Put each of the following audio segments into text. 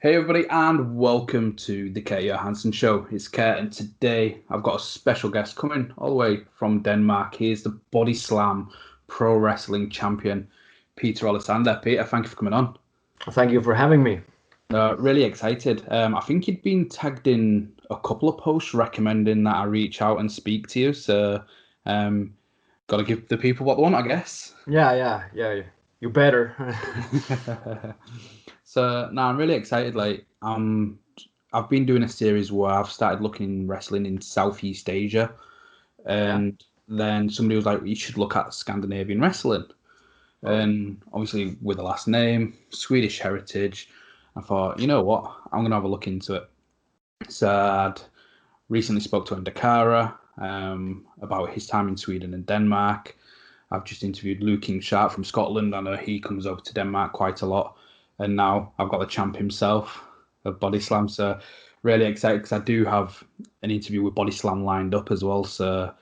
Hey everybody, and welcome to the Johansson show. It's Kurt, and today I've got a special guest coming all the way from Denmark. He's the Bodyslam Pro Wrestling Champion, Peter Olisander. Peter, thank you for coming on. Thank you for having me. Really excited. I think you'd been tagged in a couple of posts recommending that I reach out and speak to you. So, got to give the people what they want, I guess. Yeah. You better. So now I'm really excited. I've been doing a series where I've started looking wrestling in Southeast Asia, and then somebody was like, "You should look at Scandinavian wrestling." And obviously, with the last name, Swedish heritage, I thought, you know what, I'm gonna have a look into it. So I'd recently spoke to Endakara about his time in Sweden and Denmark. I've just interviewed Luke King Sharp from Scotland. I know he comes over to Denmark quite a lot. And now I've got the champ himself of Bodyslam. So really excited because I do have an interview with Bodyslam lined up as well. So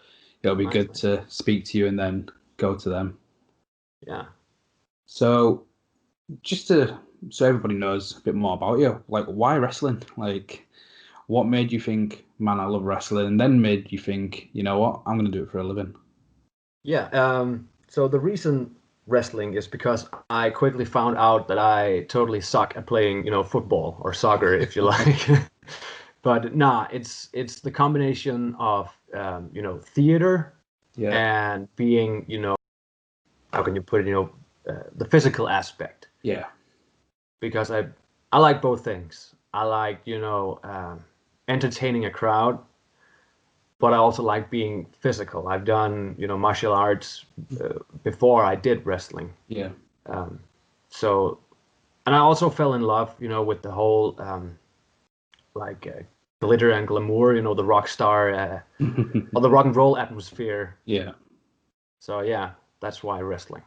it'll be good to speak to you and then go to them. Yeah. So so everybody knows a bit more about you, like why wrestling? Like what made you think, man, I love wrestling, and then made you think, you know what, I'm going to do it for a living? Yeah. So the reason wrestling is because I quickly found out that I totally suck at playing, football or soccer, if you like. But nah, it's the combination of theater and being, how can you put it, the physical aspect. Yeah. Because I like both things. I like, entertaining a crowd, but I also like being physical. I've done, martial arts before I did wrestling. Yeah. So, and I also fell in love, with the whole glitter and glamour, the rock star or the rock and roll atmosphere. Yeah. So yeah, that's why wrestling.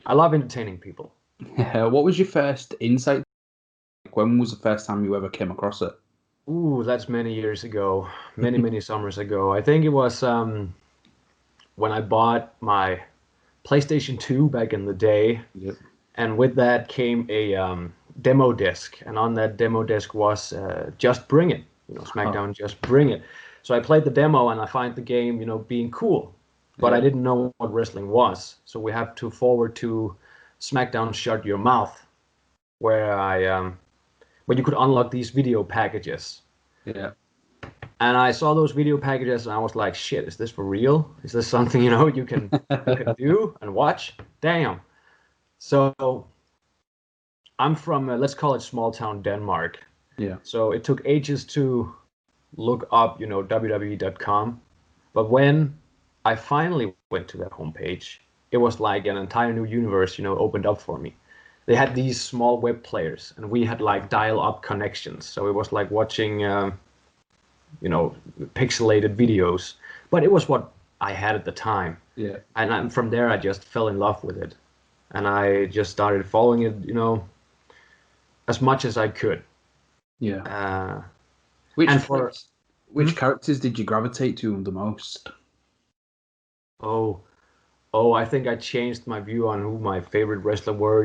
I love entertaining people. What was your first insight? When was the first time you ever came across it? Ooh, that's many years ago, many summers ago. I think it was when I bought my PlayStation 2 back in the day. Yep. And with that came a demo disc, and on that demo disc was Just Bring It, SmackDown Just Bring It. So I played the demo and I find the game, being cool, but I didn't know what wrestling was. So we have to forward to SmackDown Shut Your Mouth, where where you could unlock these video packages. Yeah. And I saw those video packages and I was like, shit, is this for real? Is this something, you can do and watch? Damn. So I'm from, let's call it small town Denmark. Yeah. So it took ages to look up, www.com. But when I finally went to that homepage, it was like an entire new universe, opened up for me. They had these small web players and we had like dial-up connections. So it was like watching, pixelated videos. But it was what I had at the time. Yeah. And from there, I just fell in love with it. And I just started following it, as much as I could. Yeah. Which Hmm? characters did you gravitate to the most? I think I changed my view on who my favorite wrestler were,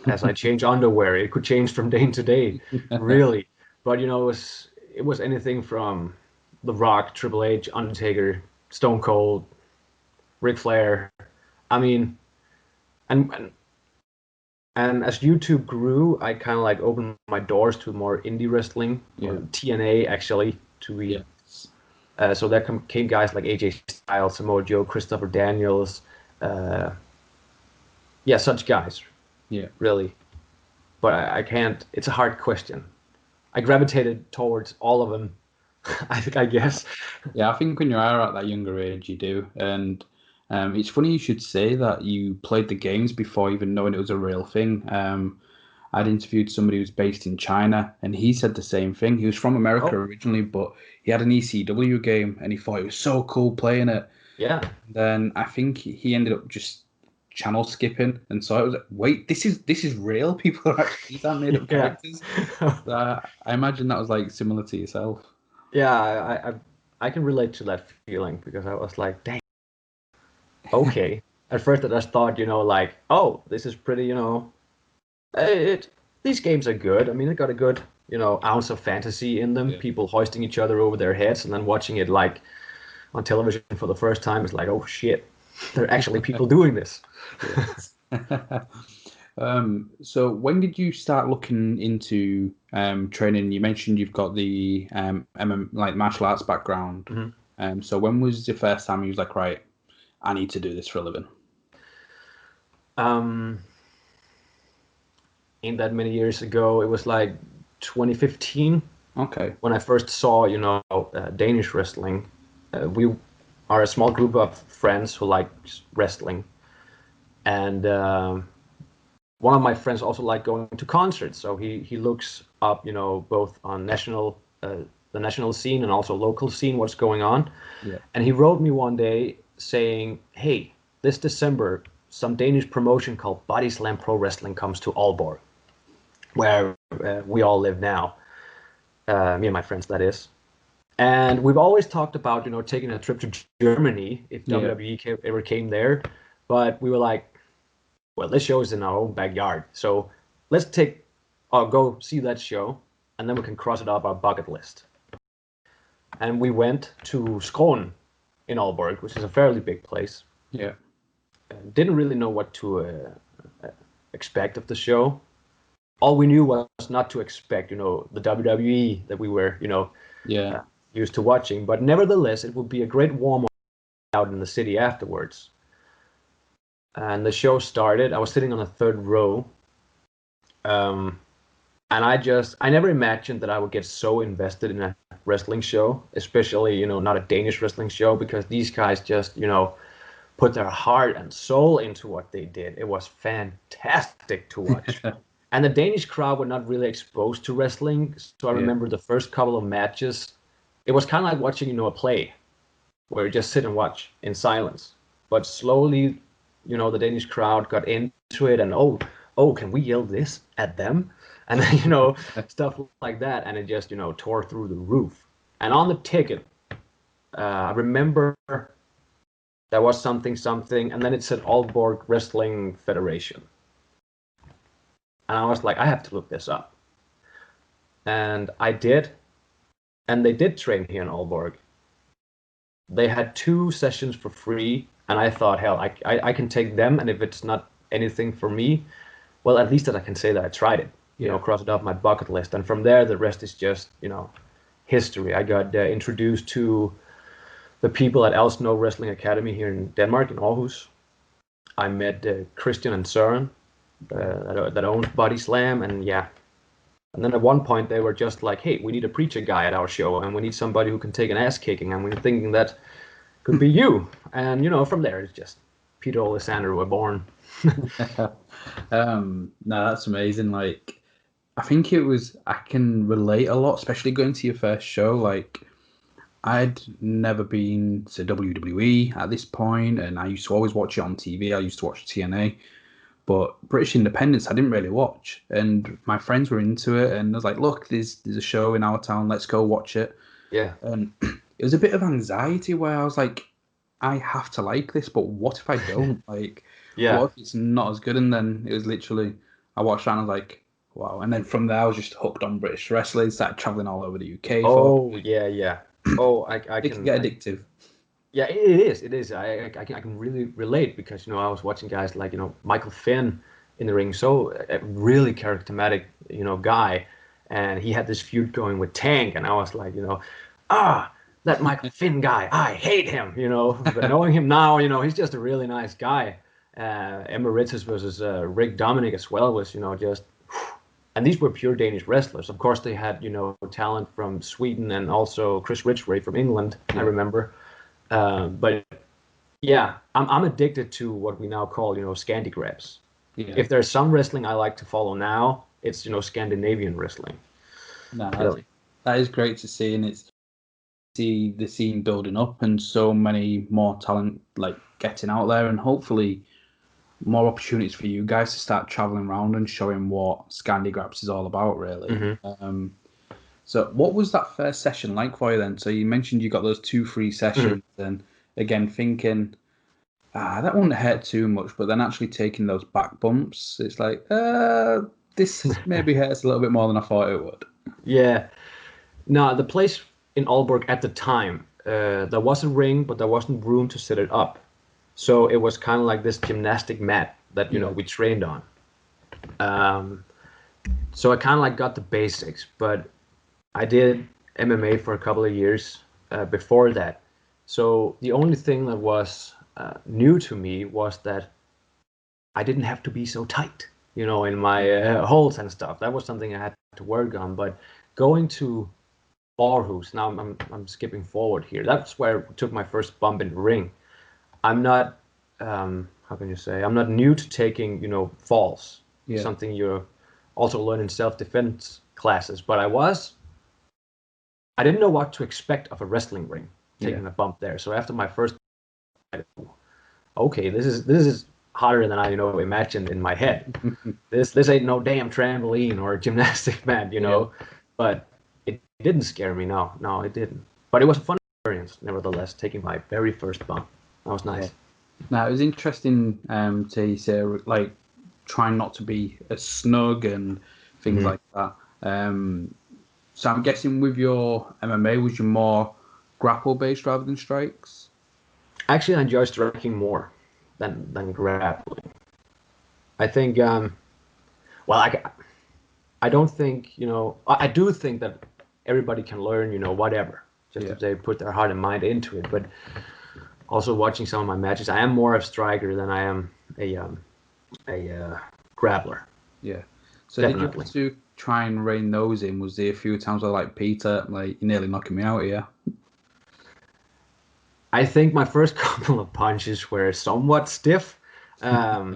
as I change underwear. It could change from day to day, really. But it was anything from The Rock, Triple H, Undertaker, Stone Cold, Ric Flair. I mean, and and as YouTube grew, I kind of like opened my doors to more indie wrestling, or TNA actually, to be. So there came guys like AJ Styles, Samoa Joe, Christopher Daniels, uh, yeah, such guys, Yeah. really. But I can't. It's a hard question. I gravitated towards all of them, I guess. Yeah, I think when you are at that younger age, you do. And it's funny you should say that you played the games before even knowing it was a real thing. I'd interviewed somebody who's based in China, and he said the same thing. He was from America Oh, originally, but he had an ECW game, and he thought it was so cool playing it. yeah, Then I think he ended up just channel skipping, and so I was like, "Wait, this is real? People are actually these aren't made up yeah, characters." I imagine that was like similar to yourself. yeah. I can relate to that feeling because I was like, dang, okay. At first, I just thought, like, oh, this is pretty, it these games are good. I mean, they got a good, ounce of fantasy in them. Yeah. People hoisting each other over their heads, and then watching it like on television for the first time is like, oh shit, there are actually people doing this. So when did you start looking into training? You mentioned you've got the like martial arts background. So when was the first time you was like, right, I need to do this for a living? Ain't that many years ago. It was like 2015 Okay. when I first saw, Danish wrestling. We are a small group of friends who like wrestling, and one of my friends also liked going to concerts. So he looks up, both on the national scene and also local scene, what's going on. Yeah. And he wrote me one day saying, "Hey, this December, some Danish promotion called Bodyslam Pro Wrestling comes to Aalborg, where we all live now. Me and my friends, that is. And we've always talked about, taking a trip to Germany if WWE ever came there. But we were like, well, this show is in our own backyard. So let's go see that show, and then we can cross it off our bucket list." And we went to Skåne in Aalborg, which is a fairly big place. Yeah. Didn't really know what to expect of the show. All we knew was not to expect, the WWE that we were, used to watching. But nevertheless, it would be a great warm-up out in the city afterwards. And the show started. I was sitting on the third row. And I never imagined that I would get so invested in a wrestling show, especially, not a Danish wrestling show, because these guys just, put their heart and soul into what they did. It was fantastic to watch. And the Danish crowd were not really exposed to wrestling. So I remember the first couple of matches, it was kind of like watching, a play where you just sit and watch in silence. But slowly, the Danish crowd got into it, and can we yell this at them? And then, stuff like that. And it just, tore through the roof. And on the ticket, I remember there was something, and then it said Aalborg Wrestling Federation. And I was like, I have to look this up. And I did. And they did train here in Aalborg. They had 2 sessions for free. And I thought, hell, I can take them. And if it's not anything for me, well, at least that I can say that I tried it. Cross it off my bucket list. And from there, the rest is just, history. I got introduced to the people at Al Snow Wrestling Academy here in Denmark, in Aarhus. I met Christian and Søren, that owns Bodyslam, and then at one point they were just like, "Hey, we need a preacher guy at our show, and we need somebody who can take an ass kicking," and we were thinking that could be you. And from there it's just Peter Olisander were born. No, that's amazing. Like, I think I can relate a lot, especially going to your first show. Like, I'd never been to WWE at this point, and I used to always watch it on TV. I used to watch TNA, but British Independence I didn't really watch. And my friends were into it, and I was like, "Look, there's a show in our town. Let's go watch it." Yeah. And it was a bit of anxiety where I was like, "I have to like this, but what if I don't? Like, what if it's not as good?" And then it was literally, I watched that and I was like, "Wow!" And then from there, I was just hooked on British wrestling. Started traveling all over the UK. Oh, yeah. Oh, I It can get addictive. Yeah, it is. It is. I can really relate because I was watching guys like Michael Fynne in the ring, so a really charismatic guy, and he had this feud going with Tank, and I was like that Michael Fynne guy, I hate him, But knowing him now, he's just a really nice guy. Emeritus versus Rick Dominic as well was just. And these were pure Danish wrestlers. Of course, they had talent from Sweden and also Chris Ridgway from England. I remember. But yeah, I'm addicted to what we now call Scandi grabs. Yeah. If there's some wrestling I like to follow now, it's Scandinavian wrestling. No, Really. that is great to see, and it's see the scene building up and so many more talent like getting out there, and hopefully more opportunities for you guys to start traveling around and showing what Scandi Graps is all about, really. So what was that first session like for you then? So you mentioned you got those 2 free sessions, and again thinking, that won't hurt too much, but then actually taking those back bumps, it's like, this maybe hurts a little bit more than I thought it would. Yeah. No, the place in Aalborg at the time, there was a ring, but there wasn't room to set it up. So it was kind of like this gymnastic mat that, we trained on. So I kind of like got the basics, but I did MMA for a couple of years before that. So the only thing that was new to me was that I didn't have to be so tight, in my holds and stuff. That was something I had to work on. But going to Aarhus, now I'm skipping forward here. That's where I took my first bump in the ring. I'm not, how can you say? I'm not new to taking, falls. Yeah. Something you also learn in self-defense classes. But I didn't know what to expect of a wrestling ring, taking a bump there. So after my first, okay, this is harder than I, imagined in my head. This ain't no damn trampoline or gymnastic mat, But it didn't scare me. No, it didn't. But it was a fun experience, nevertheless, taking my very first bump. That was nice. Yeah. Now, it was interesting to say, like, trying not to be as snug and things like that. So I'm guessing with your MMA, was you more grapple-based rather than strikes? Actually, I enjoy striking more than grappling. I think, I don't think, I do think that everybody can learn, whatever, just if they put their heart and mind into it. But also watching some of my matches, I am more a striker than I am a grappler. Yeah. So definitely. Did you have to try and rein those in? Was there a few times where, like, Peter, like, you're nearly knocking me out here? I think my first couple of punches were somewhat stiff. But,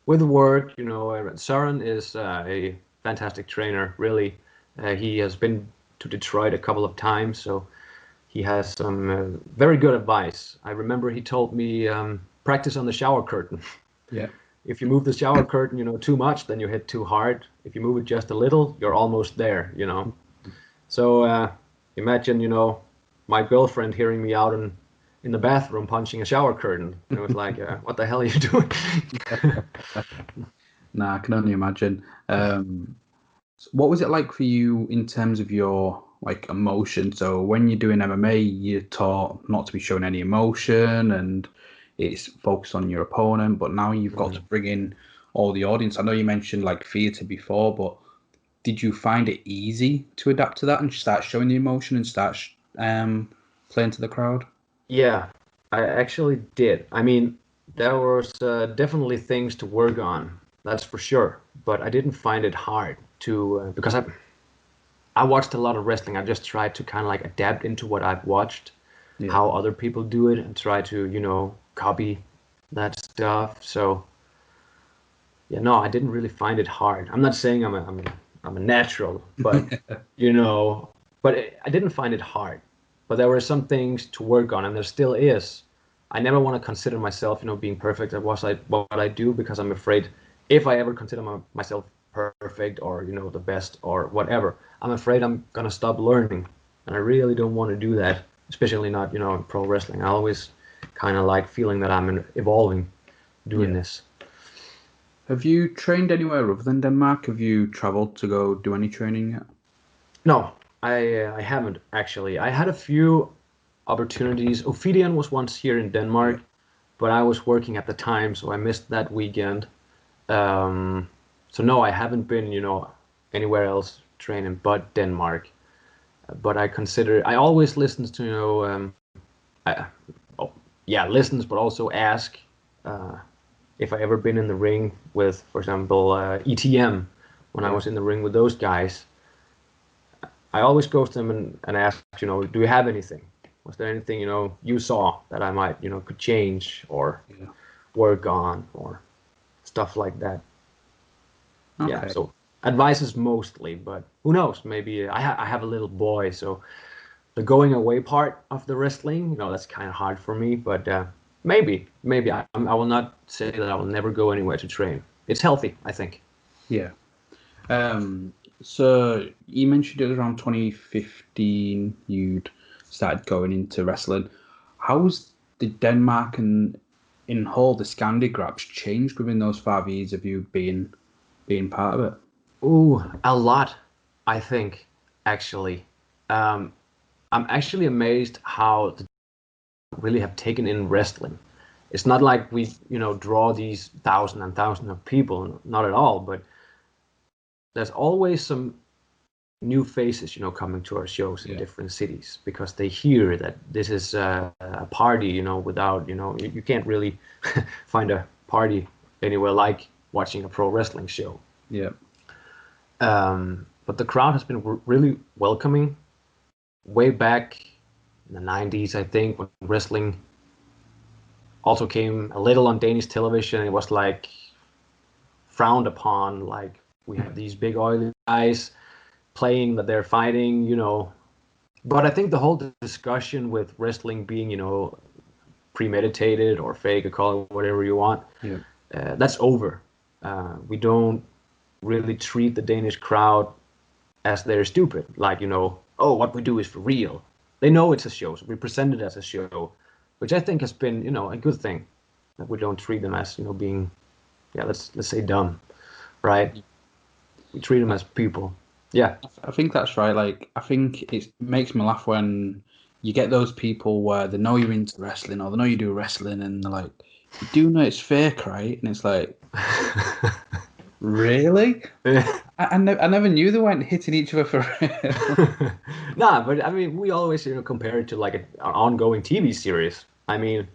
with work, Søren is a fantastic trainer, really. He has been to Detroit a couple of times, so he has some very good advice. I remember he told me, practice on the shower curtain. Yeah. If you move the shower curtain, too much, then you hit too hard. If you move it just a little, you're almost there, So imagine, my girlfriend hearing me out in the bathroom punching a shower curtain. It was like, what the hell are you doing? Nah, I can only imagine. What was it like for you in terms of your, like, emotion? So when you're doing MMA, you're taught not to be showing any emotion and it's focused on your opponent, but now you've got to bring in all the audience. I know you mentioned, like, theatre before, but did you find it easy to adapt to that and start showing the emotion and start playing to the crowd? Yeah, I actually did. I mean, there was definitely things to work on, that's for sure. But I didn't find it hard to because I watched a lot of wrestling. I just tried to kind of like adapt into what I've watched, how other people do it, and try to copy that stuff. So yeah, no, I didn't really find it hard. I'm not saying I'm a natural, but I didn't find it hard. But there were some things to work on, and there still is. I never want to consider myself, being perfect at what I do, because I'm afraid if I ever consider myself perfect or the best or whatever, I'm afraid I'm gonna stop learning, and I really don't want to do that, especially not in pro wrestling. I always kind of like feeling that I'm evolving doing this. Have you trained anywhere other than Denmark? Have you traveled to go do any training yet? No, I haven't actually. I had a few opportunities. Ophidian was once here in Denmark, but I was working at the time, so I missed that weekend. So no, I haven't been, anywhere else training but Denmark. But I always listen to, listens, but also ask if I ever been in the ring with, for example, ETM, when I was in the ring with those guys. I always go to them and ask, do you have anything? Was there anything, you saw that I might, could change or work on or stuff like that? Okay. Yeah, so advices mostly, but who knows? Maybe I have a little boy, so the going away part of the wrestling, that's kind of hard for me, but maybe I will not say that I will never go anywhere to train. It's healthy, I think. Yeah. So you mentioned it was around 2015 you'd started going into wrestling. How's the Denmark and in whole the Scandi grabs changed within those 5 years of you being being part of it? Ooh, a lot, I think, actually. I'm actually amazed how the really have taken in wrestling. It's not like we, draw these thousands and thousands of people, not at all, but there's always some new faces, coming to our shows in different cities because they hear that this is a party, without, you can't really find a party anywhere like watching a pro wrestling show. Yeah. But the crowd has been really welcoming. Way back in the 90s, I think, when wrestling also came a little on Danish television, it was like frowned upon. Like we have these big oily guys playing that they're fighting, But I think the whole discussion with wrestling being, premeditated or fake, or call it whatever you want, that's over. We don't really treat the Danish crowd as they're stupid. Like, oh, what we do is for real. They know it's a show, so we present it as a show, which I think has been, a good thing. That we don't treat them as, being, let's say dumb, right? We treat them as people. Yeah. I think that's right. Like, I think it makes me laugh when you get those people where they know you're into wrestling or they know you do wrestling and they're like, you do know it's fake, right? And it's like, really? I never knew they weren't hitting each other for real. Nah, but I mean, we always, compare it to like an ongoing TV series. I mean,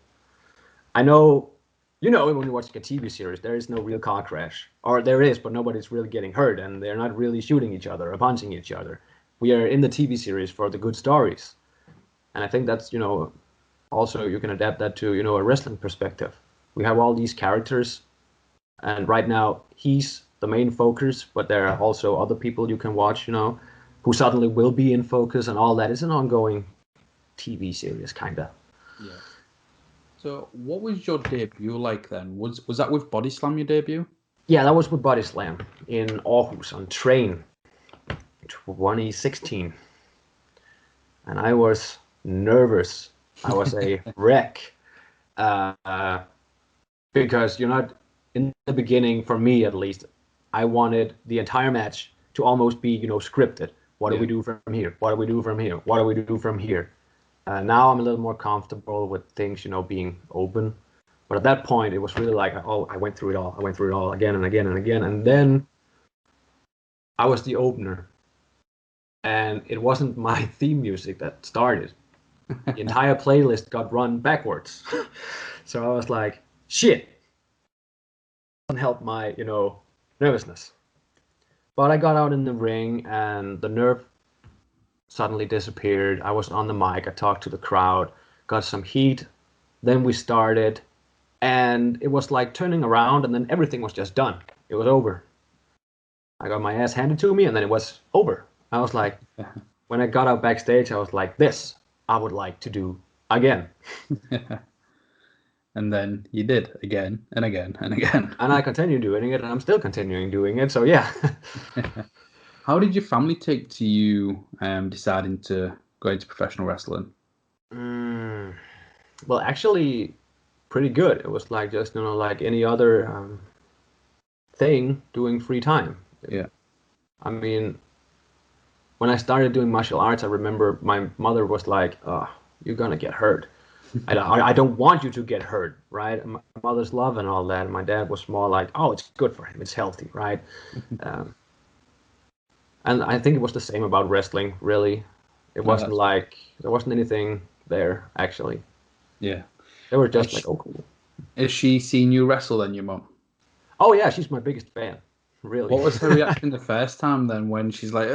I know, when you're watching a TV series, there is no real car crash. Or there is, but nobody's really getting hurt, and they're not really shooting each other or punching each other. We are in the TV series for the good stories. And I think that's, also you can adapt that to, a wrestling perspective. We have all these characters, and right now he's the main focus, but there are also other people you can watch, who suddenly will be in focus, and all that is an ongoing TV series, kind of. Yeah. So, what was your debut like then? Was that with Bodyslam your debut? Yeah, that was with Bodyslam in Aarhus on Train, 2016. And I was nervous. I was a wreck. Because you're not, in the beginning, for me at least, I wanted the entire match to almost be, scripted. What do we do from here? What do we do from here? What do we do from here? Now I'm a little more comfortable with things, being open. But at that point, it was really like, oh, I went through it all. I went through it all again and again and again. And then I was the opener. And it wasn't my theme music that started. The entire playlist got run backwards. So I was like, shit. Doesn't help my, nervousness. But I got out in the ring and the nerve suddenly disappeared. I was on the mic. I talked to the crowd, got some heat. Then we started. And it was like turning around and then everything was just done. It was over. I got my ass handed to me and then it was over. I was like, when I got out backstage, I was like, this I would like to do again. And then you did again and again and again. And I continued doing it and I'm still continuing doing it. So yeah. How did your family take to you deciding to go into professional wrestling? Well, actually, pretty good. It was like just, like any other thing doing free time. Yeah. I mean, when I started doing martial arts, I remember my mother was like, oh, you're going to get hurt. I don't want you to get hurt, right? My mother's love and all that. And my dad was more like, oh, it's good for him. It's healthy, right? And I think it was the same about wrestling, really. It wasn't like, there wasn't anything there, actually. Yeah. They were just like, oh, cool. Has she seen you wrestle then, your mum? Oh, yeah, she's my biggest fan. Really. What was her reaction the first time then when she's like,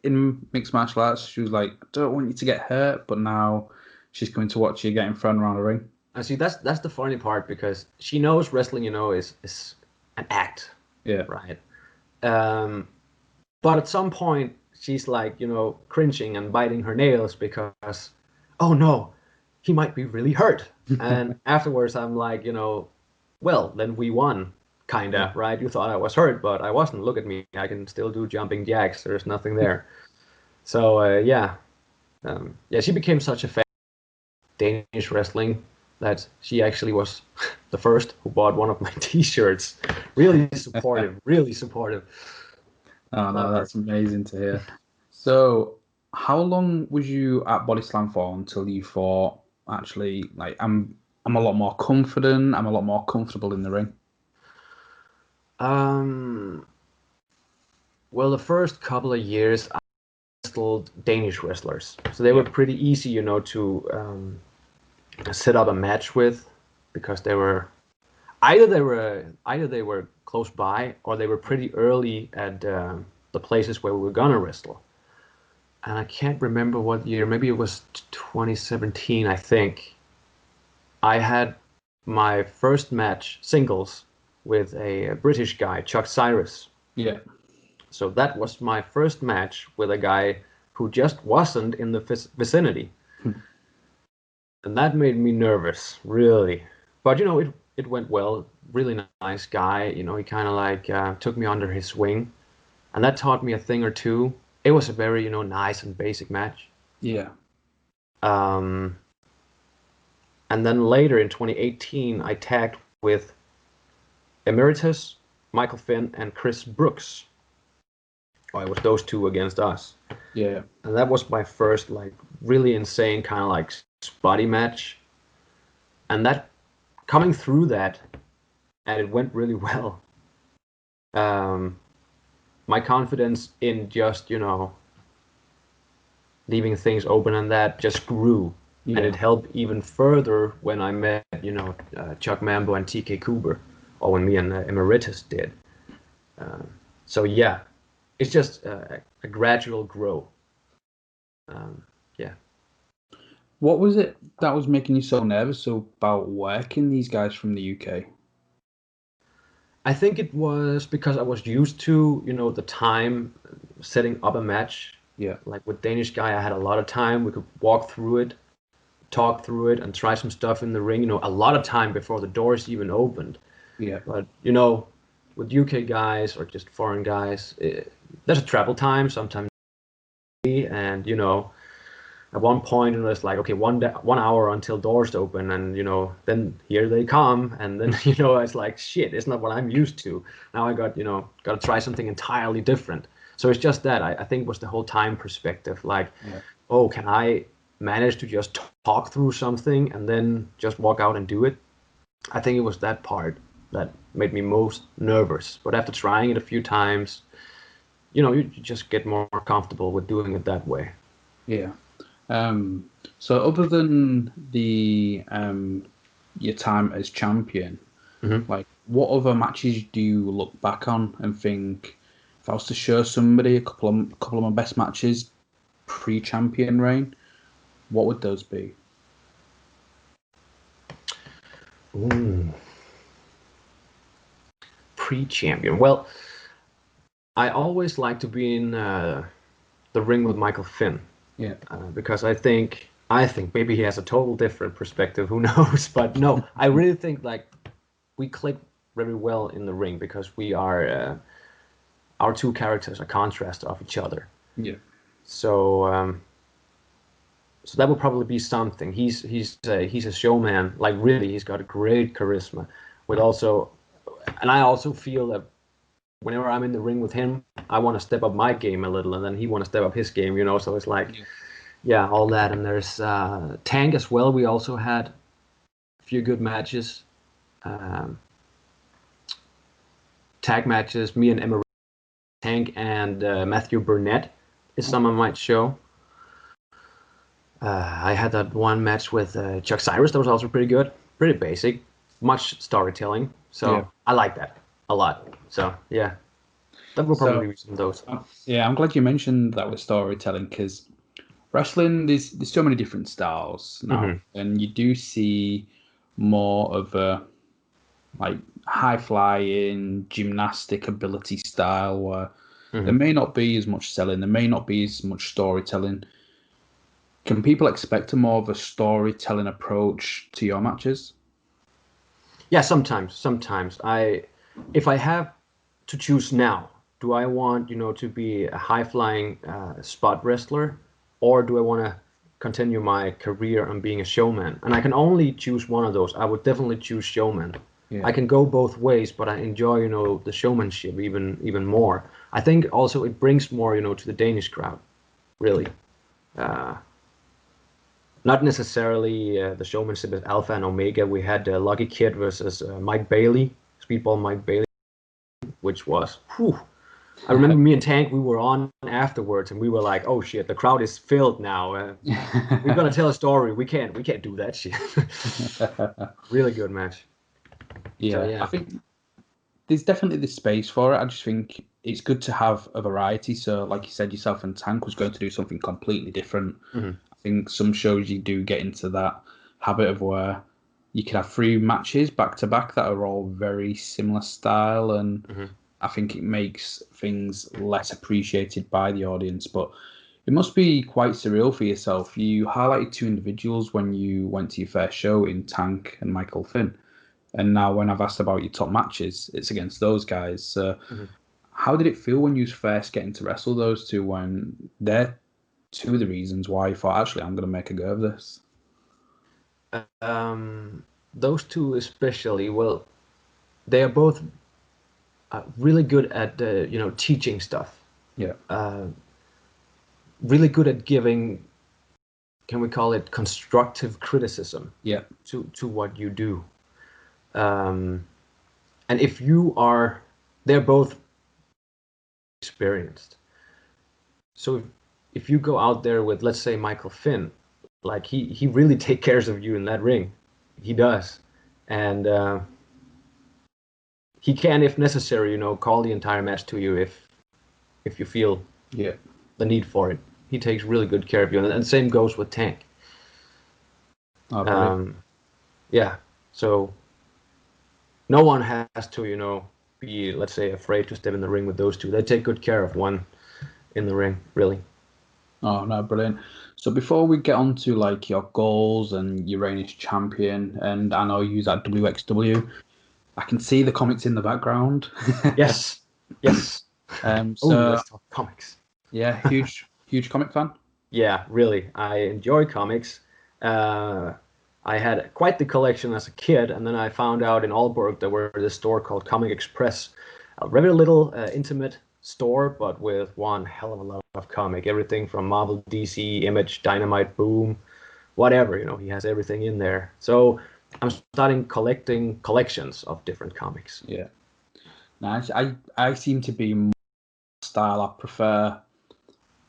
in mixed martial arts, she was like, I don't want you to get hurt, but now she's coming to watch you getting thrown around a ring? And see, that's the funny part because she knows wrestling, is an act. Yeah. Right. But at some point, she's like, cringing and biting her nails because, oh no, he might be really hurt. And afterwards, I'm like, well, then we won. Kinda, right? You thought I was hurt, but I wasn't. Look at me. I can still do jumping jacks. There's nothing there. So, yeah. She became such a fan of Danish wrestling that she actually was the first who bought one of my T-shirts. Really supportive, really supportive. Oh no, that's amazing to hear. So, how long was you at Bodyslam for until you thought, actually, like I'm a lot more confident, I'm a lot more comfortable in the ring? Well, the first couple of years I wrestled Danish wrestlers, so they were pretty easy, you know, to set up a match with, because they were close by, or they were pretty early at the places where we were gonna wrestle. And I can't remember what year. Maybe it was 2017, I think. I had my first match singles with a British guy, Chuck Cyrus. Yeah. So that was my first match with a guy who just wasn't in the vicinity. And that made me nervous, really. But you know, it went well. Really nice guy. You know, he kind of like took me under his wing, and that taught me a thing or two. It was a very, you know, nice and basic match. Yeah. Um, and then later in 2018, I tagged with Emeritus, Michael Fynne, and Chris Brooks. Oh, it was those two against us. Yeah. And that was my first like really insane kind of like spotty match. And that coming through that, and it went really well. My confidence in just, you know, leaving things open and that just grew. Yeah. And it helped even further when I met, you know, Chuck Mambo and TK Cooper, or when me and Emeritus did. So yeah, it's just a gradual grow. Yeah. What was it that was making you so nervous about working these guys from the UK? I think it was because I was used to, you know, the time setting up a match. Yeah. Like with Danish guy, I had a lot of time. We could walk through it, talk through it, and try some stuff in the ring. You know, a lot of time before the doors even opened. Yeah. But you know, with UK guys or just foreign guys, there's a travel time sometimes, and you know, at one point it was like, okay, 1 hour until doors open, and you know, then here they come, and then you know, it's like shit, it's not what I'm used to. Now I got, you know, got to try something entirely different. So it's just that I think it was the whole time perspective, like, oh, can I manage to just talk through something and then just walk out and do it? I think it was that part that made me most nervous. But after trying it a few times, you know, you just get more comfortable with doing it that way. Yeah. So other than the your time as champion, like what other matches do you look back on and think, if I was to show somebody a couple of my best matches pre-champion reign, what would those be? Ooh. Pre-champion. Well, I always like to be in the ring with Michael Fynne. Yeah. Because I think maybe he has a total different perspective. Who knows? But no, I really think like we click very well in the ring because we are our two characters are contrast of each other. Yeah. So so that would probably be something. He's a showman. Like really, he's got a great charisma. With also, and I also feel that whenever I'm in the ring with him, I want to step up my game a little, and then he want to step up his game. You know, so it's like, yeah, all that. And there's Tank as well. We also had a few good matches, tag matches. Me and Emma Tank and Matthew Burnett is some of my show. I had that one match with Chuck Cyrus that was also pretty good, pretty basic, much storytelling. So I like that a lot. So yeah, that will probably be some of those. Yeah, I'm glad you mentioned that with storytelling, because wrestling, there's so many different styles now, and you do see more of a like high flying gymnastic ability style where there may not be as much selling, there may not be as much storytelling. Can people expect a more of a storytelling approach to your matches? Yeah, sometimes. If I have to choose now, do I want, you know, to be a high flying spot wrestler, or do I want to continue my career on being a showman, and I can only choose one of those, I would definitely choose showman. Yeah. I can go both ways, but I enjoy, the showmanship even more. I think also it brings more, to the Danish crowd, really. Not necessarily the showmanship as Alpha and Omega. We had Lucky Kid versus Mike Bailey, Speedball Mike Bailey, which was, whew. I remember me and Tank, we were on afterwards, and we were like, "Oh shit, the crowd is filled now. We're gonna tell a story. We can't do that shit." Really good match. Yeah, So, yeah. I think there's definitely this space for it. I just think it's good to have a variety. So, like you said, yourself and Tank was going to do something completely different. Mm-hmm. I think some shows you do get into that habit of where you could have 3 matches back to back that are all very similar style, and Mm-hmm. I think it makes things less appreciated by the audience. But it must be quite surreal for yourself. You highlighted 2 individuals when you went to your first show in Tank and Michael Fynne. And now when I've asked about your top matches, it's against those guys. So Mm-hmm. how did it feel when you was first getting to wrestle those 2 when they're 2 of the reasons why you thought, actually, I'm going to make a go of this? Those 2 especially, well, they are both really good at teaching stuff. Yeah. Really good at giving, can we call it, constructive criticism? Yeah. To what you do. And if they're both experienced. So if you go out there with, let's say, Michael Fynne, like he really take cares of you in that ring. He does. And he can, if necessary, call the entire match to you if you feel the need for it. He takes really good care of you. And same goes with Tank. Oh, yeah. So no one has to, be, let's say, afraid to step in the ring with those 2. They take good care of one in the ring, really. Oh, no, brilliant. So before we get on to like your goals and your reign as champion, and I know you use that wXw, I can see the comics in the background. Yes. Yes. So Let's talk comics. yeah, huge comic fan. Yeah, really. I enjoy comics. I had quite the collection as a kid, and then I found out in Aalborg there were this store called Comic Express, a very little intimate store, but with one hell of a lot of comic. Everything from Marvel, DC, Image, Dynamite, Boom, whatever. He has everything in there. So I'm starting collecting collections of different comics. Yeah, nice. I seem to be more style. I prefer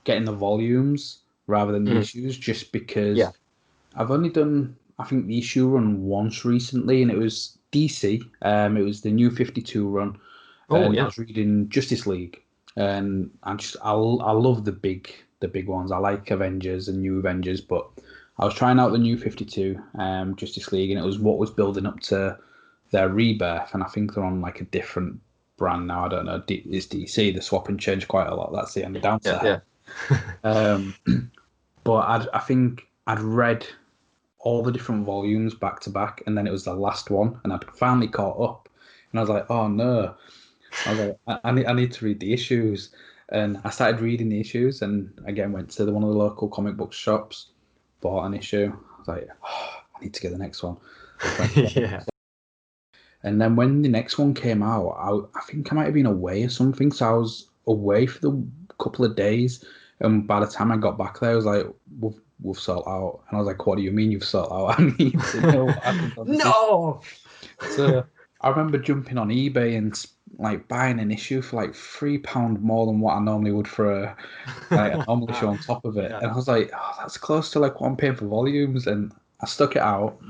getting the volumes rather than the issues, just because Yeah. I've only done, I think, the issue run once recently, and it was DC. It was the New 52 run, Oh, and I yeah. was reading Justice League, and I love the big ones. I like Avengers and New Avengers, but I was trying out the New 52 Justice League, and it was what was building up to their rebirth, and I think they're on like a different brand now. I don't know. It's DC. They swap and change quite a lot. That's the only downside. Yeah. But I think I'd read all the different volumes back to back, and then it was the last one, and I'd finally caught up, and I was like, oh no. I was like, I need to read the issues, and I started reading the issues, and again went to one of the local comic book shops, bought an issue. I was like, oh, I need to get the next one. Yeah. And then when the next one came out, I think I might have been away or something, so I was away for the couple of days, and by the time I got back there, I was like, we've sold out, and I was like, what do you mean you've sold out? I need to know what happened on this No. issue. So I remember jumping on eBay and like buying an issue for like £3 more than what I normally would for a normal issue on top of it. Yeah. And I was like, oh, that's close to like what I'm paying for volumes. And I stuck it out.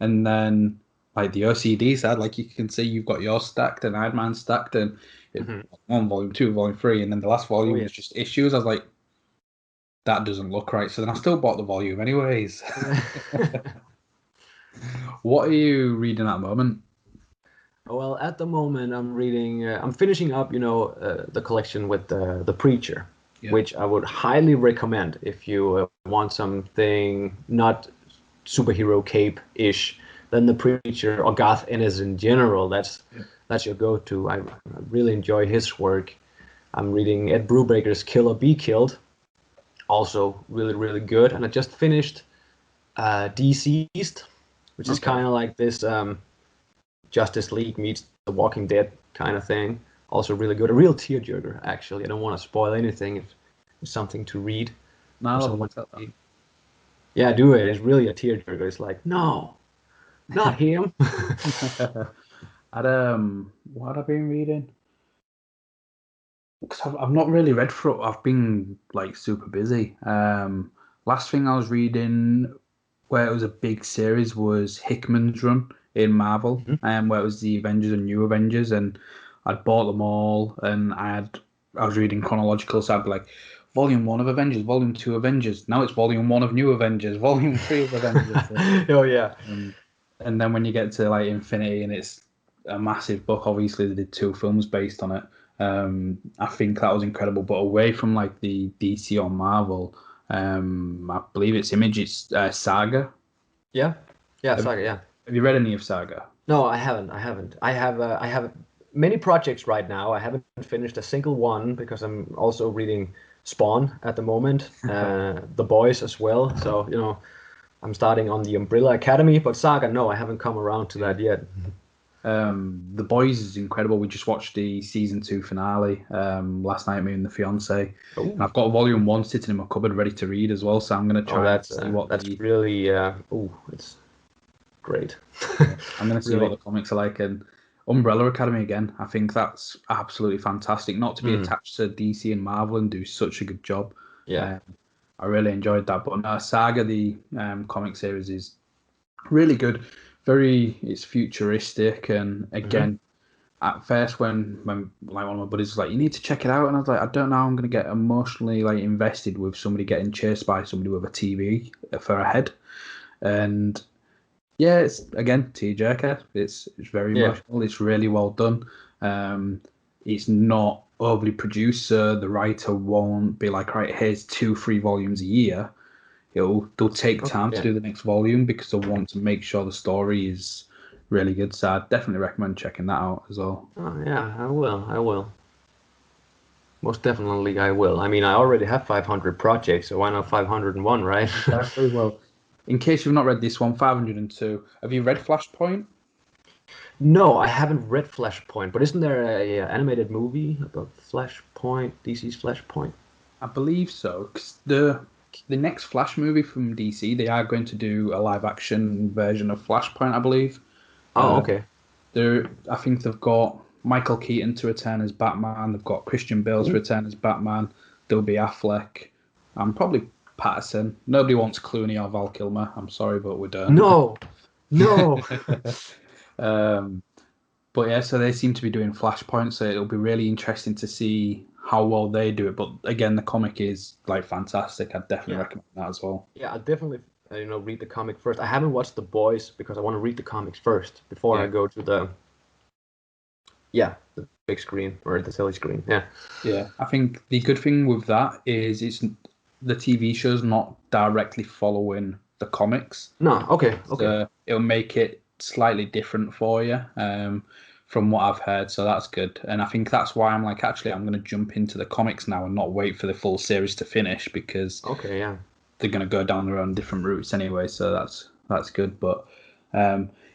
And then like the OCD side, like you can see you've got yours stacked and I had mine stacked, and it, one volume, 2, volume 3, and then the last volume was just issues. I was like, that doesn't look right. So then I still bought the volume anyways. What are you reading at the moment? Well, at the moment, I'm finishing up, the collection with the Preacher, which I would highly recommend if you want something not superhero cape-ish. Then the Preacher, or Garth Ennis in general, that's your go-to. I really enjoy his work. I'm reading Ed Brubaker's Kill or Be Killed, also really good. And I just finished Deceased, which is Okay. kind of like this Justice League meets The Walking Dead kind of thing. Also really good, a real tearjerker actually. I don't want to spoil anything if it's something to read No, for I'll have a someone look to at that. read. Yeah, do it. It's really a tearjerker. It's like, no, not him. What have I been reading? Because I've not really read for. I've been like super busy. Last thing I was reading, where it was a big series, was Hickman's run in Marvel, Mhm. where it was the Avengers and New Avengers, and I'd bought them all, and I was reading chronological, so I'd be like, Volume One of Avengers, Volume Two Avengers. Now it's Volume One of New Avengers, Volume Three of Avengers. Oh yeah. Um, and then when you get to like Infinity and it's a massive book, obviously they did two films based on it. I think that was incredible. But away from like the DC or Marvel, I believe it's Image, it's Saga. Yeah. Yeah, Have, Saga, yeah. have you read any of Saga? No, I haven't. I have many projects right now. I haven't finished a single one because I'm also reading Spawn at the moment, The Boys as well. So, I'm starting on the Umbrella Academy, but Saga, no, I haven't come around to that yet. The Boys is incredible. We just watched the season two finale last night, me and the fiance, and Oh, I've got volume one sitting in my cupboard ready to read as well. So I'm going to oh, try and see what that's the really it's great. Yeah, I'm going to see what Really. the comics are like. And Umbrella Academy again, I think that's absolutely fantastic. Not to be Mm, attached to DC and Marvel and do such a good job. yeah. Um, I really enjoyed that. But Saga, the comic series, is really good. It's futuristic, and Hmm. again, at first when like one of my buddies was like, "You need to check it out," and I was like, "I don't know, I'm going to get emotionally like invested with somebody getting chased by somebody with a TV for a head," and yeah, it's again tearjerker. It's very Yeah. emotional. It's really well done. Um, it's not overly produced, so the writer won't be like, right, here's two, three volumes a year. They'll take Okay. time to Yeah. do the next volume because they want to make sure the story is really good. So I definitely recommend checking that out as well. Oh, yeah, I will. I will. Most definitely I will. I mean, I already have 500 projects, so why not 501, right? Exactly. Well, in case you've not read this one, 502. Have you read Flashpoint? No, I haven't read Flashpoint, but isn't there a animated movie about Flashpoint, DC's Flashpoint? I believe so. 'Cause the next Flash movie from DC, they are going to do a live action version of Flashpoint, I believe. Oh, Uh, okay. I think they've got Michael Keaton to return as Batman. They've got Christian Bale to Ooh. return as Batman. There'll be Affleck. Probably Patterson. Nobody wants Clooney or Val Kilmer. I'm sorry, but we don't. No, no. um, but yeah, so they seem to be doing Flashpoint, so it'll be really interesting to see how well they do it. But again, the comic is like fantastic. I'd definitely Yeah, recommend that as well. yeah. I definitely, read the comic first. I haven't watched The Boys because I want to read the comics first before I Yeah, go to the big screen or the silly screen. Yeah. yeah. I think the good thing with that is it's the TV show's not directly following the comics, No. Okay. Okay. so it'll make it slightly different for you. From what I've heard, so that's good. And I think that's why I'm like, actually, I'm going to jump into the comics now and not wait for the full series to finish because Okay. Yeah. they're going to go down their own different routes anyway. So that's good. But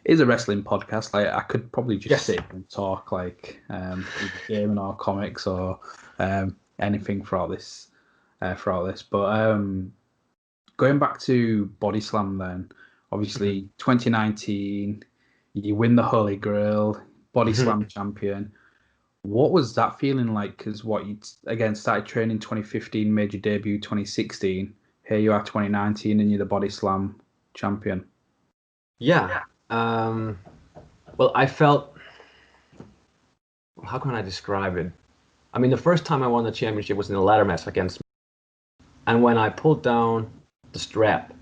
it's a wrestling podcast. Like I could probably just Yes. sit and talk like either gaming or comics or anything for all this. But going back to Bodyslam, then Mhm. obviously 2019, you win the Holy Grail, Bodyslam champion. What was that feeling like? Because what you again started training 2015, made your debut 2016. Here you are 2019, and you're the Body Slam champion. Yeah. Um, well, I felt, how can I describe it? I mean, the first time I won the championship was in a ladder match against, and when I pulled down the strap,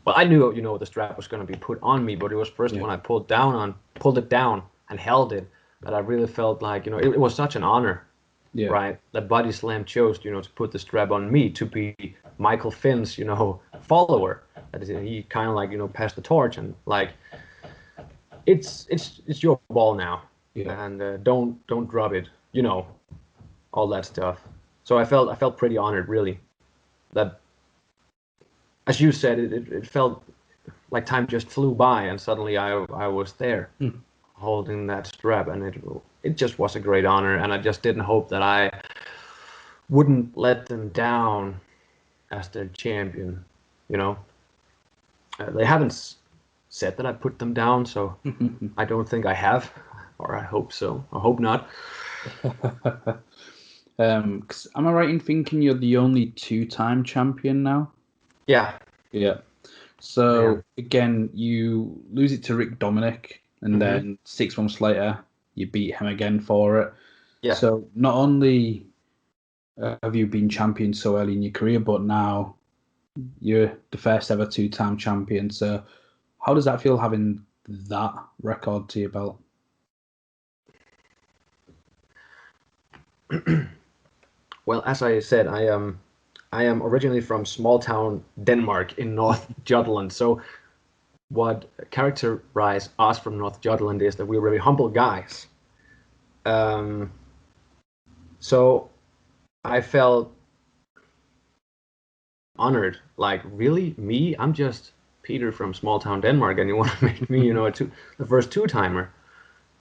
well, I knew, the strap was going to be put on me, but it was first Yeah, when I pulled it down and held it that I really felt like, it was such an honor, yeah, right? That Body Slam chose, to put the strap on me to be Michael Fynne's, follower. That is, he kind of like, passed the torch and like, it's your ball now, yeah, and don't drop it, all that stuff. So I felt pretty honored, really. that, as you said, it felt like time just flew by, and suddenly I was there holding that strap, and it just was a great honor, and I just didn't hope that I wouldn't let them down as their champion. You know, they haven't said that I put them down, so I don't think I have, or I hope so. I hope not. 'Cause am I right in thinking you're the only 2-time champion now? Yeah. Yeah. So again, you lose it to Rick Dominic, and then 6 months later, you beat him again for it. Yeah. So not only have you been champion so early in your career, but now you're the first ever 2-time champion. So how does that feel having that record to your belt? Well, as I said, I am originally from small town Denmark in North Jutland. So what characterized us from North Jutland is that we're very humble guys. So I felt honored. Like, really, me? I'm just Peter from small town Denmark, and you want to make me, the first 2-timer.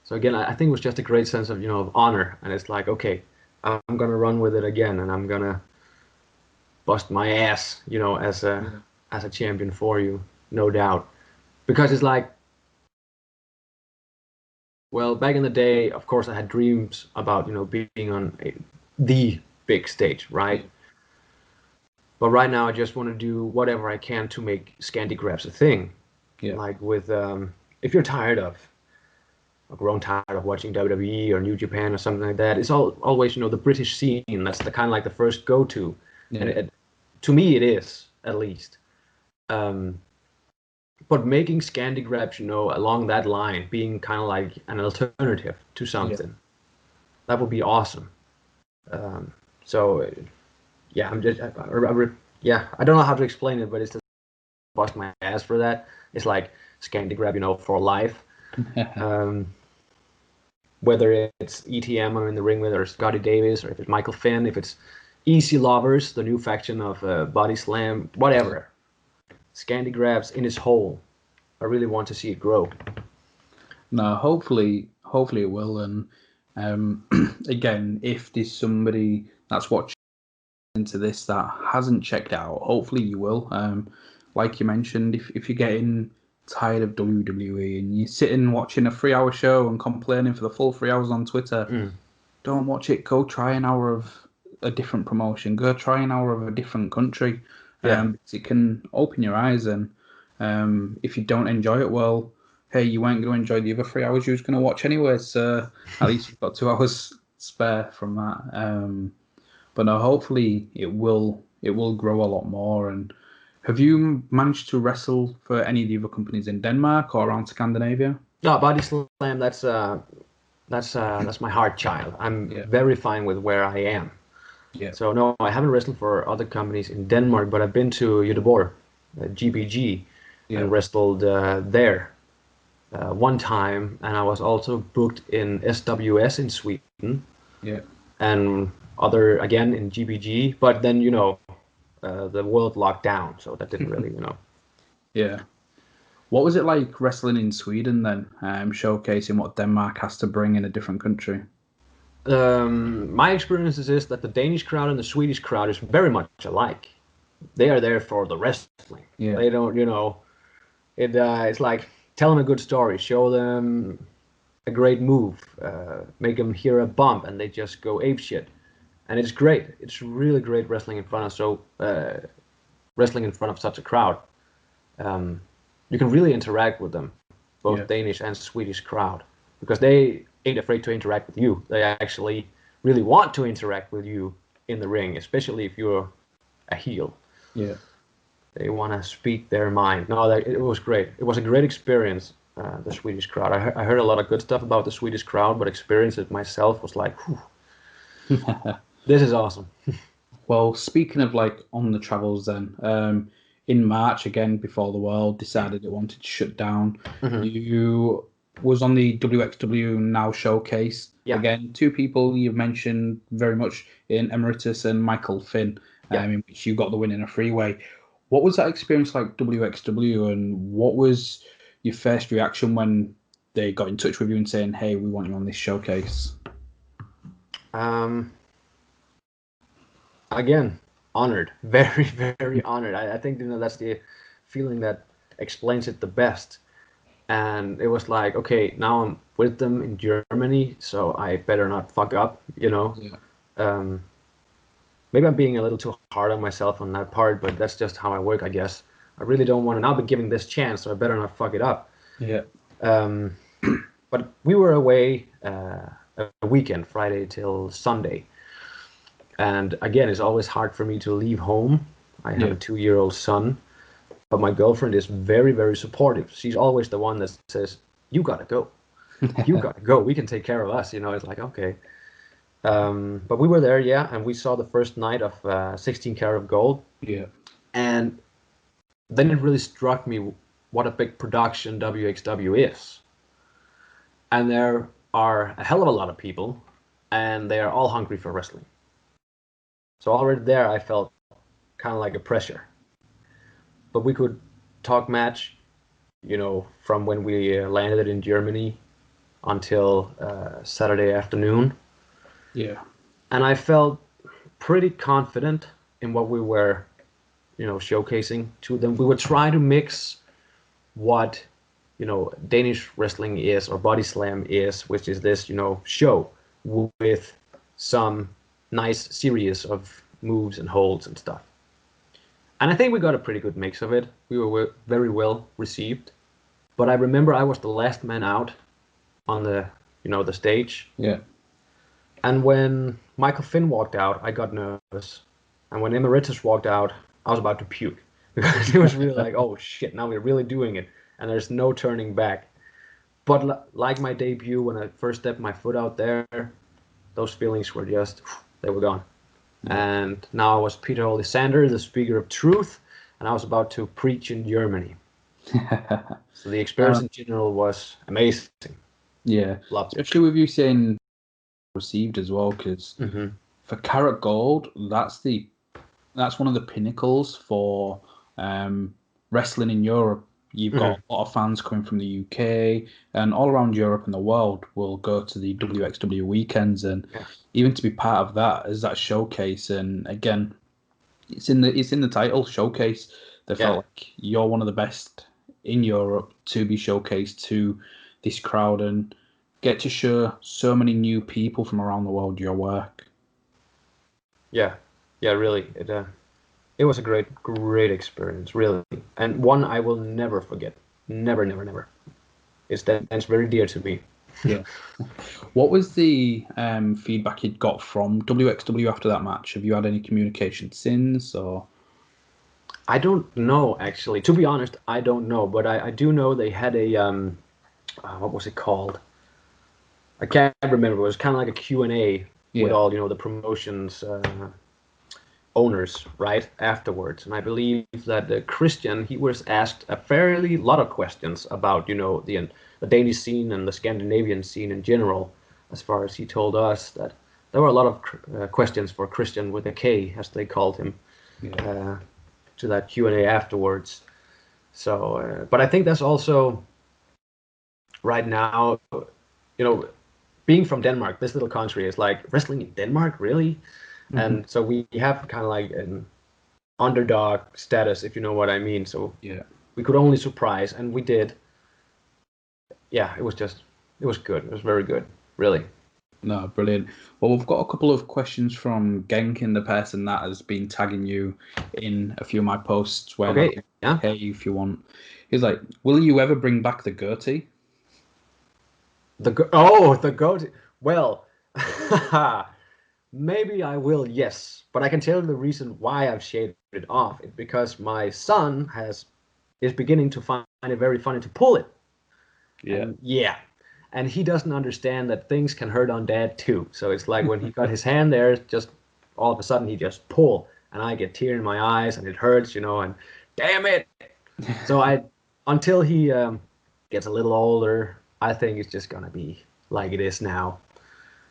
So again, I think it was just a great sense of, of honor, and it's like, okay, I'm gonna run with it again, and I'm gonna bust my ass, as a champion for you, no doubt, because it's like, well, back in the day, of course, I had dreams about, being on the big stage, right? But right now, I just want to do whatever I can to make Scandi grabs a thing. Yeah. Like with, if you're tired of, or grown tired of watching WWE or New Japan or something like that, it's always, the British scene. That's the kind of like the first go-to. Yeah. And to me, it is, at least. But making Scandi grabs, along that line, being kind of like an alternative to something, that would be awesome. So, yeah, I'm just, I don't know how to explain it, but it's just bust my ass for that. It's like Scandi grab, for life. Whether it's ETM I'm in the ring with, or Scotty Davis, or if it's Michael Fynne, if it's Easy Lovers, the new faction of Bodyslam, whatever. Scandi grabs in its whole. I really want to see it grow. No, hopefully it will. And again, if there's somebody that's watching into this that hasn't checked out, hopefully you will. Like you mentioned, if you're getting tired of WWE and you're sitting watching a 3-hour show and complaining for the full 3 hours on Twitter, don't watch it. Go try an hour of a different promotion. Go try an hour of a different country. It can open your eyes, and if you don't enjoy it, well, hey, you weren't going to enjoy the other 3 hours you was going to watch anyway, so at least you've got 2 hours spare from that. But no, hopefully it will grow a lot more. And have you managed to wrestle for any of the other companies in Denmark or around Scandinavia? No, Bodyslam, that's my heart child. I'm very fine with where I am. Yeah. So no, I haven't wrestled for other companies in Denmark, but I've been to Göteborg, GBG, and wrestled there one time, and I was also booked in SWS in Sweden. Yeah. And other again in GBG, but then the world locked down, so that didn't really Yeah. What was it like wrestling in Sweden then, showcasing what Denmark has to bring in a different country? My experience is that the Danish crowd and the Swedish crowd is very much alike. They are there for the wrestling. Yeah. They don't, it's like tell them a good story, show them a great move, make them hear a bump, and they just go apeshit. And it's great. It's really great wrestling in front of such a crowd. You can really interact with them, both Danish and Swedish crowd, because they ain't afraid to interact with you. They actually really want to interact with you in the ring, especially if you're a heel. Yeah. They want to speak their mind. No, it was great. It was a great experience, the Swedish crowd. I heard a lot of good stuff about the Swedish crowd, but experience it myself was like, whew, this is awesome. Well, speaking of like on the travels then, in March, again, before the world decided it wanted to shut down, you was on the wXw Now showcase. Yeah. Again, 2 people you've mentioned very much in Emeritus and Michael Fynne. in which you got the win in a freeway. What was that experience like, wXw, and what was your first reaction when they got in touch with you and saying, "Hey, we want you on this showcase"? Again, honored, very, very honored. I think that's the feeling that explains it the best. And it was like, okay, now I'm with them in Germany, so I better not fuck up, Yeah. Maybe I'm being a little too hard on myself on that part, but that's just how I work, I guess. I really don't want to now be giving this chance, so I better not fuck it up. Yeah. But we were away a weekend, Friday till Sunday. And again, it's always hard for me to leave home. I have a 2-year-old son, but my girlfriend is very, very supportive. She's always the one that says, "You gotta go. You gotta go. We can take care of us." It's like, okay. But we were there, and we saw the first night of 16 Karat of Gold. Yeah. And then it really struck me what a big production wXw is. And there are a hell of a lot of people, and they are all hungry for wrestling. So already there, I felt kind of like a pressure. But we could talk match, from when we landed in Germany until Saturday afternoon. Yeah. And I felt pretty confident in what we were, showcasing to them. We would try to mix what, Danish wrestling is, or Bodyslam is, which is this, show with some nice series of moves and holds and stuff. And I think we got a pretty good mix of it. We were very well received. But I remember I was the last man out on the, the stage. Yeah. And when Michael Fynne walked out, I got nervous. And when Emeritus walked out, I was about to puke. Because it was really like, oh shit, now we're really doing it. And there's no turning back. But like my debut, when I first stepped my foot out there, those feelings were just, they were gone. Yeah. And now I was Peter Olisander, the speaker of truth, and I was about to preach in Germany. So the experience in general was amazing. Yeah, especially with you saying received as well, because for Karat Gold, that's one of the pinnacles for wrestling in Europe. You've got a lot of fans coming from the UK and all around Europe and the world will go to the wXw weekends, and even to be part of that as that showcase. And again, it's in the title, showcase. They felt like you're one of the best in Europe to be showcased to this crowd and get to show so many new people from around the world your work. Yeah, really. It was a great experience, really, and one I will never forget. Never, never, never. That's very dear to me. Yeah. What was the feedback you'd got from wXw after that match? Have you had any communication since, or? I don't know, actually. To be honest, I don't know, but I do know they had a what was it called? I can't remember. It was kind of like a Q&A with all the promotions owners right afterwards, and I believe that Christian, he was asked a fairly lot of questions about the Danish scene and the Scandinavian scene in general. As far as he told us, that there were a lot of questions for Christian with a K, as they called him, to that Q&A afterwards. So, but I think that's also right now, being from Denmark, this little country is like, wrestling in Denmark, really? And so we have kind of like an underdog status, if you know what I mean. So we could only surprise, and we did. Yeah, it was good. It was very good, really. No, brilliant. Well, we've got a couple of questions from Genkin, the person that has been tagging you in a few of my posts. When hey, if you want. He's like, will you ever bring back the goatee? The goatee. Well, maybe I will, yes. But I can tell you the reason why I've shaved it off. It's because my son is beginning to find it very funny to pull it. And he doesn't understand that things can hurt on dad too. So it's like when he got his hand there, just all of a sudden he just pull, and I get tear in my eyes, and it hurts, and damn it. So until he gets a little older, I think it's just gonna be like it is now.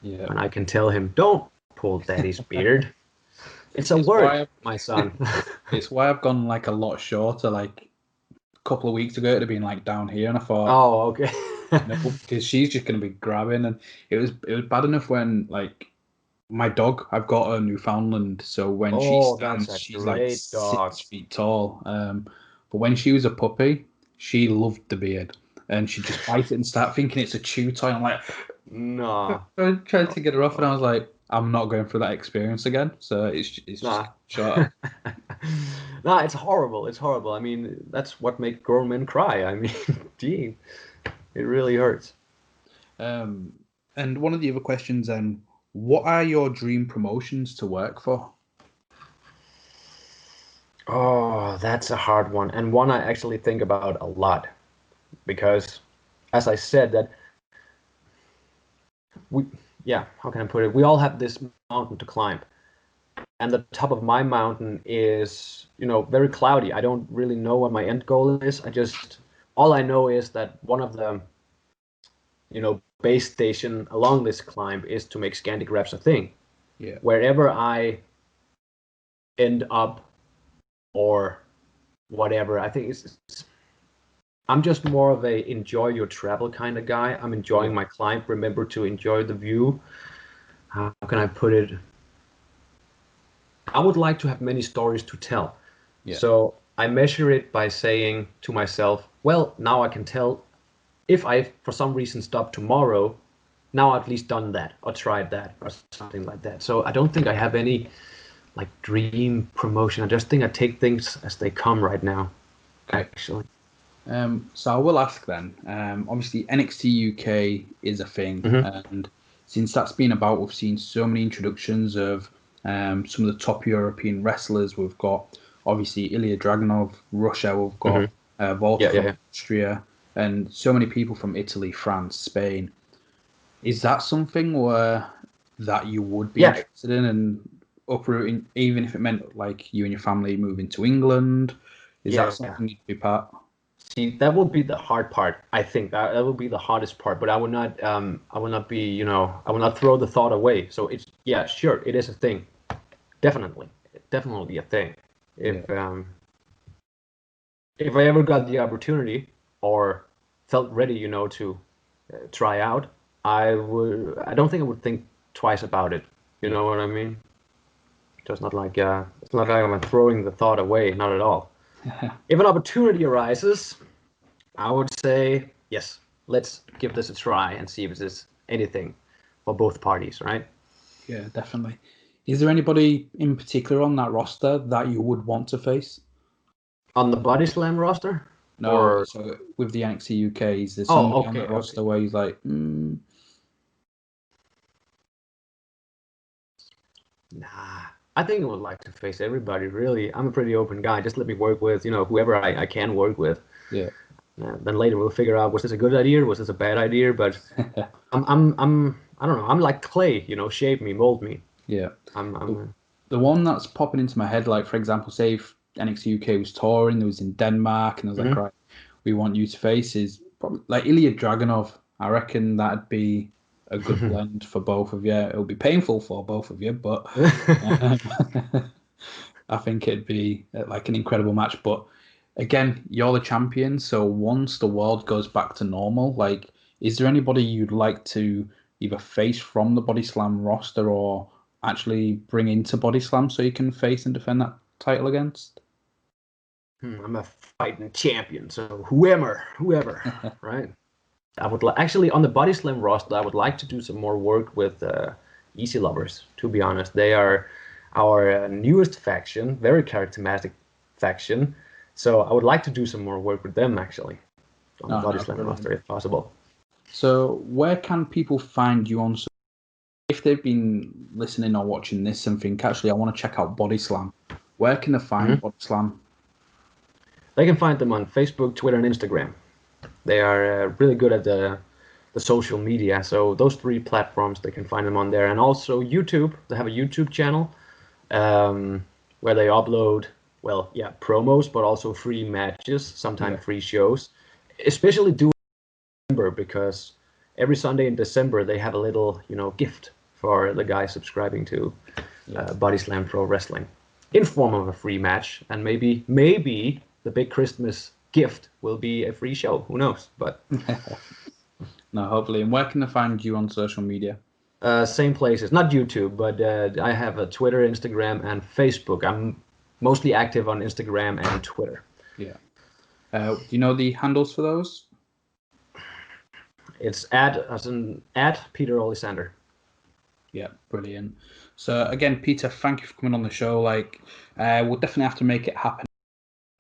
And I can tell him, don't pull daddy's beard. It's a word, my son. It's why I've gone like a lot shorter. Like a couple of weeks ago, it'd have been like down here, and I thought, Oh, okay. no, because she's just going to be grabbing, and it was bad enough when like my dog. I've got a Newfoundland, so when she Oh, that's stands, a she's like great dog. 6 feet tall. But when she was a puppy, she loved the beard, and she'd just bite it and start thinking it's a chew toy. I'm like, No. I tried to get her off, and I was like, I'm not going through that experience again. So it's just Nah. shorter. Nah, it's horrible. It's horrible. I mean, that's what makes grown men cry. I mean, gee, it really hurts. And one of the other questions then, what are your dream promotions to work for? Oh, that's a hard one, and one I actually think about a lot because, as I said, that we, yeah, how can I put it? We all have this mountain to climb, and the top of my mountain is, very cloudy. I don't really know what my end goal is. All I know is that one of the, base station along this climb is to make Scandic reps a thing. Yeah. Wherever I end up or whatever, I think I'm just more of a enjoy your travel kind of guy. I'm enjoying my climb. Remember to enjoy the view. How can I put it? I would like to have many stories to tell. Yeah. So I measure it by saying to myself, well, now I can tell if I, for some reason, stop tomorrow, now I've at least done that or tried that or something like that. So I don't think I have any like dream promotion. I just think I take things as they come right now, actually. So I will ask then. Obviously, NXT UK is a thing, Mm-hmm. and since that's been about, we've seen so many introductions of some of the top European wrestlers. We've got obviously Ilya Dragunov, Russia. We've got Mm-hmm. Volta Yeah, yeah, from yeah. Austria, and so many people from Italy, France, Spain. Is that something where that you would be Yeah, interested in and uprooting, even if it meant like you and your family moving to England? Is that yeah, yeah. something you'd be part? See, that would be the hard part. I think that would be the hardest part. But I would not be, I will not throw the thought away. So it's, yeah, sure, it is a thing. Definitely, definitely a thing. Yeah. If I ever got the opportunity or felt ready, to try out, I would. I don't think I would think twice about it. You Yeah. know what I mean? Just not like it's not like I'm throwing the thought away. Not at all. If an opportunity arises, I would say yes. Let's give this a try and see if this is anything for both parties, right? Yeah, definitely. Is there anybody in particular on that roster that you would want to face? On the Bodyslam roster, No, or so with the NXT UK, is there oh, somebody on okay, that okay. roster where he's like, Nah, I think I would like to face everybody, really. I'm a pretty open guy. Just let me work with, whoever I can work with. yeah, Then later we'll figure out was this a good idea or was this a bad idea. But I don't know. I'm like clay, shape me, mold me. yeah. I'm, The, I'm the one that's popping into my head, like for example, say if NXT UK was touring, there was in Denmark, and I was like, mhm. right, we want you to face is probably like Ilya Dragunov. I reckon that'd be a good blend for both of you. It'll be painful for both of you, but um, I think it'd be like an incredible match. But again, you're the champion, so once the world goes back to normal, like, is there anybody you'd like to either face from the Body Slam roster or actually bring into Body Slam so you can face and defend that title against? I'm a fighting champion, so whoever, right? I would actually on the Body Slam roster. I would like to do some more work with Easy Lovers. To be honest, they are our newest faction, very charismatic faction. So I would like to do some more work with them actually on the No, Body no, Slam brilliant. roster if possible. So where can people find you on? If they've been listening or watching this and think, actually, I want to check out Body Slam, where can they find Mhm. Body Slam? They can find them on Facebook, Twitter, and Instagram. They are really good at the social media. So those three platforms, they can find them on there, and also YouTube. They have a YouTube channel where they upload, well, yeah, promos, but also free matches, Yeah. sometimes free shows. Especially do December because every Sunday in December they have a little, gift for the guy subscribing Bodyslam Pro Wrestling, in form of a free match, and maybe the big Christmas gift will be a free show. Who knows? But no, hopefully. And where can I find you on social media? same places, not YouTube, but I have a Twitter, Instagram, and Facebook. I'm mostly active on Instagram and Twitter. Yeah. Do you know the handles for those? It's at Peter Olisander. Yeah, brilliant. So again, Peter, thank you for coming on the show. Like, we'll definitely have to make it happen.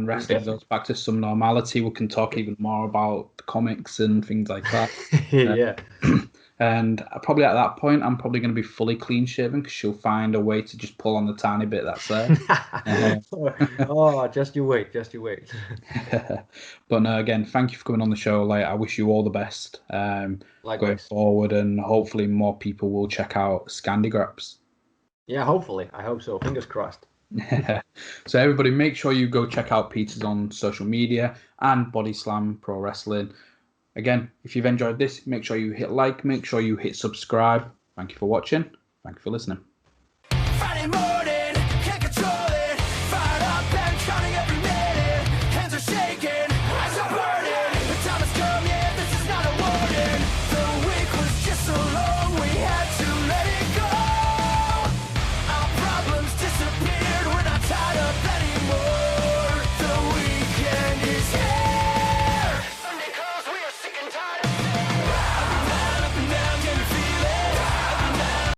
Wrestling goes back to some normality. We can talk even more about the comics and things like that. Yeah. And probably at that point, I'm probably going to be fully clean shaven because she'll find a way to just pull on the tiny bit that's there. Oh, just you wait. But no, again, thank you for coming on the show. Like, I wish you all the best going forward, and hopefully more people will check out Scandigraps. Yeah, hopefully. I hope so. Fingers crossed. So everybody, make sure you go check out Peter's on social media and Bodyslam Pro Wrestling. Again, if you've enjoyed this, make sure you hit like, make sure you hit subscribe. Thank you for watching. Thank you for listening.